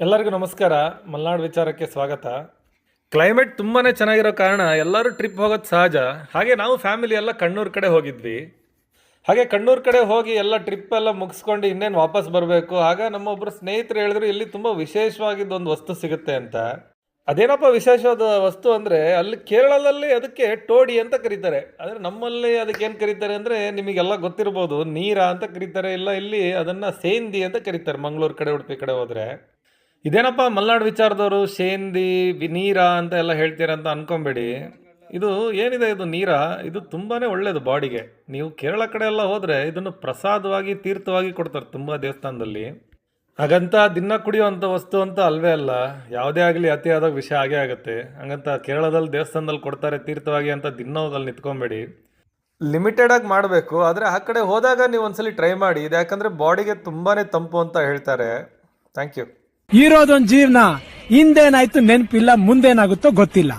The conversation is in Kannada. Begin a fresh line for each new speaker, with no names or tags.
ಎಲ್ಲರಿಗೂ ನಮಸ್ಕಾರ. ಮಲ್ನಾಡು ವಿಚಾರಕ್ಕೆ ಸ್ವಾಗತ. ಕ್ಲೈಮೇಟ್ ತುಂಬಾ ಚೆನ್ನಾಗಿರೋ ಕಾರಣ ಎಲ್ಲರೂ ಟ್ರಿಪ್ ಹೋಗೋದು ಸಹಜ. ಹಾಗೆ ನಾವು ಫ್ಯಾಮಿಲಿ ಎಲ್ಲ ಕಣ್ಣೂರು ಕಡೆ ಹೋಗಿದ್ವಿ. ಹಾಗೆ ಕಣ್ಣೂರು ಕಡೆ ಹೋಗಿ ಎಲ್ಲ ಟ್ರಿಪ್ ಎಲ್ಲ ಮುಗಿಸ್ಕೊಂಡು ಇನ್ನೇನು ವಾಪಸ್ ಬರಬೇಕು. ಆಗ ನಮ್ಮೊಬ್ಬರು ಸ್ನೇಹಿತರು ಹೇಳಿದ್ರು ಇಲ್ಲಿ ತುಂಬ ವಿಶೇಷವಾಗಿದ್ದು ಒಂದು ವಸ್ತು ಸಿಗುತ್ತೆ ಅಂತ. ಅದೇನಪ್ಪ ವಿಶೇಷವಾದ ವಸ್ತು ಅಂದರೆ ಅಲ್ಲಿ ಕೇರಳದಲ್ಲಿ ಅದಕ್ಕೆ ಟೋಡಿ ಅಂತ ಕರೀತಾರೆ. ಆದರೆ ನಮ್ಮಲ್ಲಿ ಅದಕ್ಕೆ ಏನು ಕರೀತಾರೆ ಅಂದರೆ ನಿಮಗೆಲ್ಲ ಗೊತ್ತಿರ್ಬೋದು, ನೀರ ಅಂತ ಕರೀತಾರೆ, ಇಲ್ಲ ಇಲ್ಲಿ ಅದನ್ನು ಸೇಂದಿ ಅಂತ ಕರೀತಾರೆ ಮಂಗಳೂರು ಕಡೆ ಉಡುಪಿ ಕಡೆ ಹೋದರೆ. ಇದೇನಪ್ಪ ಮಲ್ನಾಡು ವಿಚಾರದವರು ಸೇಂದಿ ನೀರ ಅಂತ ಎಲ್ಲ ಹೇಳ್ತೀರ ಅಂತ ಅನ್ಕೊಂಬೇಡಿ. ಇದು ಏನಿದೆ, ಇದು ನೀರ, ಇದು ತುಂಬಾ ಒಳ್ಳೆಯದು ಬಾಡಿಗೆ. ನೀವು ಕೇರಳ ಕಡೆ ಎಲ್ಲ ಹೋದರೆ ಇದನ್ನು ಪ್ರಸಾದವಾಗಿ ತೀರ್ಥವಾಗಿ ಕೊಡ್ತಾರೆ ತುಂಬ ದೇವಸ್ಥಾನದಲ್ಲಿ. ಹಾಗಂತ ದಿನ ಕುಡಿಯುವಂಥ ವಸ್ತು ಅಂತ ಅಲ್ವೇ ಅಲ್ಲ. ಯಾವುದೇ ಆಗಲಿ ಅತಿಯಾದಾಗ ವಿಷಯ ಆಗೇ ಆಗುತ್ತೆ. ಹಂಗಂತ ಕೇರಳದಲ್ಲಿ ದೇವಸ್ಥಾನದಲ್ಲಿ ಕೊಡ್ತಾರೆ ತೀರ್ಥವಾಗಿ ಅಂತ ದಿನ ಹೋಗಲ್ಲಿ ನಿಂತ್ಕೊಂಬೇಡಿ. ಲಿಮಿಟೆಡಾಗಿ ಮಾಡಬೇಕು. ಆದರೆ ಆ ಕಡೆ ಹೋದಾಗ ನೀವು ಒಂದ್ಸಲಿ ಟ್ರೈ ಮಾಡಿ. ಇದು ಯಾಕಂದರೆ ಬಾಡಿಗೆ ತುಂಬಾ ತಂಪು ಅಂತ ಹೇಳ್ತಾರೆ. Thank you.
ಇರೋದೊಂದ್ ಜೀವನ, ಹಿಂದೇನಾಯ್ತು ನೆನಪಿಲ್ಲ, ಮುಂದೇನಾಗುತ್ತೋ ಗೊತ್ತಿಲ್ಲ.